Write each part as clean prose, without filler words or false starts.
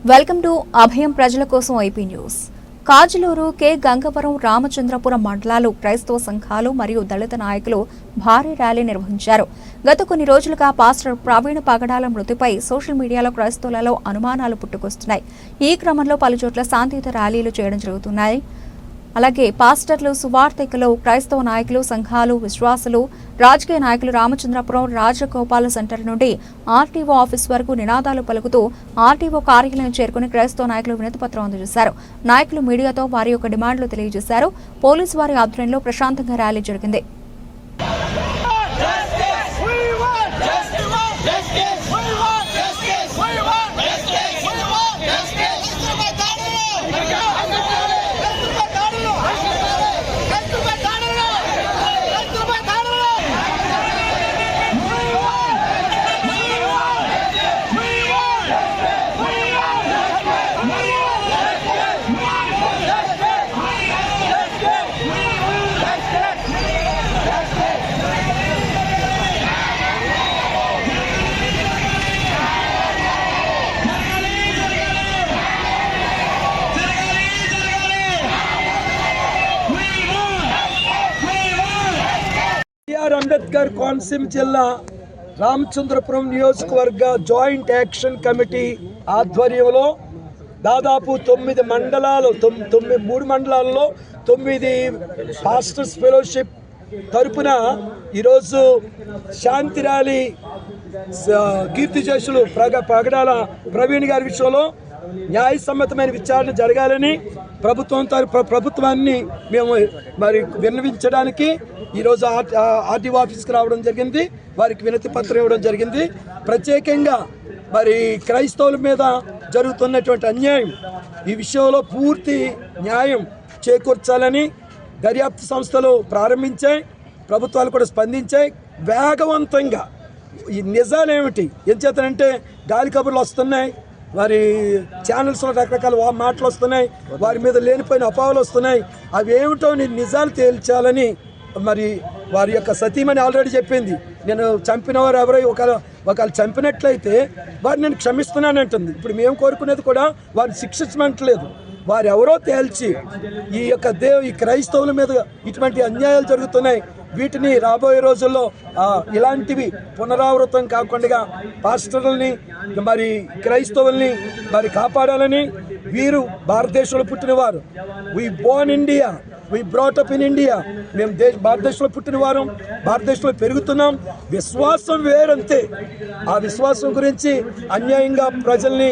Welcome to అభయం ప్రజల కోసం IP news. Kajuluru, K Gangavaram, Ramachandrapuram మండలాలు క్రైస్తవ సంఘాలు మరియు దళిత నాయకులు భారీ ర్యాలీ నిర్వహించారు. గత కొన్ని రోజులుగా పాస్టర్ ప్రవీణ్ పగడాల మృతిపై సోషల్ మీడియాలో క్రైస్తవులలో అనుమానాలు పుట్టుకొస్తున్నాయి. ఈ క్రమంలో పలుచోట్ల శాంతియుత ర్యాలీలు చేయడం జరుగుతున్నాయి. అలాగే పాస్టర్లు, సువార్థికులు, క్రైస్తవ నాయకులు, సంఘాలు, విశ్వాసులు, రాజకీయ నాయకులు రామచంద్రపురం రాజగోపాల సెంటర్ నుండి ఆర్టీఓ ఆఫీస్ వరకు నినాదాలు పలుకుతూ ఆర్టీఓ కార్యాలయం చేరుకుని క్రైస్తవ నాయకులు వినతిపత్రం అందజేశారు. నాయకులు మీడియాతో వారి యొక్క డిమాండ్లు తెలియజేశారు. పోలీసు వారి ఆధ్వర్యంలో ప్రశాంతంగా ర్యాలీ జరిగింది. అంబేద్కర్ కోనసీమ జిల్లా రామచంద్రపురం నియోజకవర్గ జాయింట్ యాక్షన్ కమిటీ ఆధ్వర్యంలో దాదాపు 9 మండలాలు 3 మండలాల్లో 9 పాస్టర్స్ ఫెలోషిప్ తరపున ఈరోజు శాంతి ర్యాలీ కీర్తిశేషులు పగడాల ప్రవీణ్ గారి విషయంలో న్యాయసమ్మతమైన విచారణ జరగాలని ప్రభుత్వాన్ని మేము విన్నవించడానికి ఈరోజు ఆర్టీఓ ఆఫీస్కి రావడం జరిగింది. వారికి వినతి పత్రం ఇవ్వడం జరిగింది. ప్రత్యేకంగా క్రైస్తవుల మీద జరుగుతున్నటువంటి అన్యాయం ఈ విషయంలో పూర్తి న్యాయం చేకూర్చాలని దర్యాప్తు సంస్థలు ప్రారంభించాయి. ప్రభుత్వాలు కూడా స్పందించాయి. వేగవంతంగా ఈ నిజాలేమిటి ఎంచేతనంటే గాలి కబుర్లు వస్తున్నాయి, వారి ఛానల్స్లో రకరకాల మాటలు వస్తున్నాయి, వారి మీద లేనిపోయిన అపోహలు వస్తున్నాయి. అవి ఏమిటో నిజాలు తేల్చాలని వారి యొక్క సతీమణి ఆల్రెడీ చెప్పింది. నేను చంపిన వారు ఎవరో ఒకవేళ చంపినట్లయితే వారు నేను క్షమిస్తున్నానంటుంది. ఇప్పుడు మేము కోరుకునేది కూడా వారిని శిక్షించమంటలేదు, వారు ఎవరో తేల్చి ఈ క్రైస్తవుల మీద ఇటువంటి అన్యాయాలు జరుగుతున్నాయి, వీటిని రాబోయే రోజుల్లో ఇలాంటివి పునరావృతం కాకుండా పాస్టర్లని క్రైస్తవుల్ని కాపాడాలని. వీరు భారతదేశంలో పుట్టినవారు. We born India, we brought up in India. మేము భారతదేశంలో పుట్టినవారు, భారతదేశంలో పెరుగుతున్నాం. విశ్వాసం వేరంతే. ఆ విశ్వాసం గురించి అన్యాయంగా ప్రజల్ని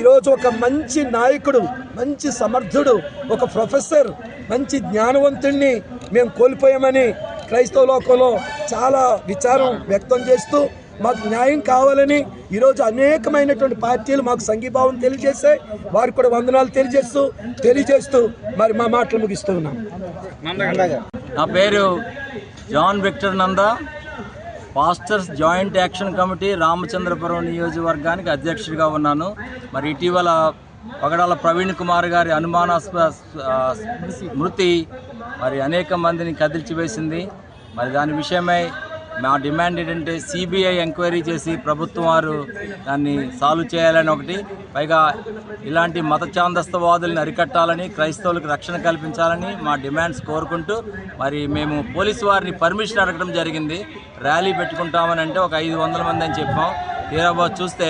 ఈరోజు ఒక మంచి నాయకుడు, మంచి సమర్థుడు, ఒక ప్రొఫెసర్, మంచి జ్ఞానవంతుడిని మేము కోల్పోయామని క్రైస్తవ లోకంలో చాలా విచారం వ్యక్తం చేస్తూ మాకు న్యాయం కావాలని ఈరోజు అనేకమైనటువంటి పార్టీలు మాకు సంఘీభావం తెలియజేశాయి. వారికి కూడా వందనాలు తెలియజేస్తూ మా మాటలు ముగిస్తూ ఉన్నాం. నా పేరు John Victor Nanda, pastors joint action committee Ramachandrapuram నియోజకవర్గానికి అధ్యక్షుడిగా ఉన్నాను. ఇటీవల పగడాల ప్రవీణ్ కుమార్ గారి అనుమానాస్పద మృతి అనేక మందిని కదిల్చివేసింది. దాని విషయమై మా డిమాండ్ ఏంటంటే సిబిఐ ఎంక్వైరీ చేసి ప్రభుత్వం వారు దాన్ని సాల్వ్ చేయాలని ఒకటి, పైగా ఇలాంటి మత ఛాందస్తవాదులను అరికట్టాలని, క్రైస్తవులకు రక్షణ కల్పించాలని మా డిమాండ్స్ కోరుకుంటూ మేము పోలీసు వారిని పర్మిషన్ అడగడం జరిగింది. ర్యాలీ పెట్టుకుంటామని అంటే ఒక 500 మంది అని చెప్పాం. తీరా చూస్తే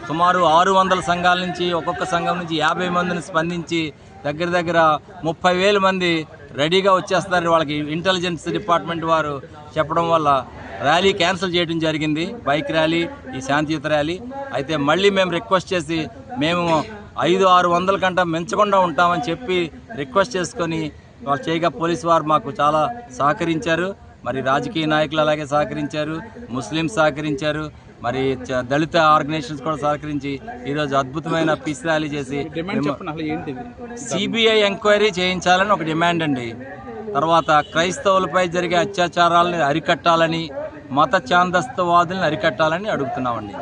సుమారు 600 సంఘాల నుంచి, ఒక్కొక్క సంఘం నుంచి 50 మందిని స్పందించి దగ్గర 30,000 మంది రెడీగా వచ్చేస్తారు. వాళ్ళకి ఇంటెలిజెన్స్ డిపార్ట్మెంట్ వారు చెప్పడం వల్ల ర్యాలీ క్యాన్సిల్ చేయడం జరిగింది. బైక్ ర్యాలీ, ఈ శాంతియుత ర్యాలీ. అయితే మళ్ళీ మేము రిక్వెస్ట్ చేసి మేము 500-600 కంటే మించకుండా ఉంటామని చెప్పి రిక్వెస్ట్ చేసుకొని వాళ్ళు చేయగా పోలీసు వారు మాకు చాలా సహకరించారు. రాజకీయ నాయకులు అలాగే సహకరించారు, ముస్లింస్ సహకరించారు, దళిత ఆర్గనైజేషన్స్ కూడా సహకరించి ఈరోజు అద్భుతమైన పీస్ ర్యాలీ చేసి సిబిఐ ఎంక్వైరీ చేయించాలని ఒక డిమాండ్ అండి. తర్వాత క్రైస్తవులపై జరిగే అత్యాచారాలను అరికట్టాలని, మత ఛాందస్తవాదులను అరికట్టాలని అడుగుతున్నామండి.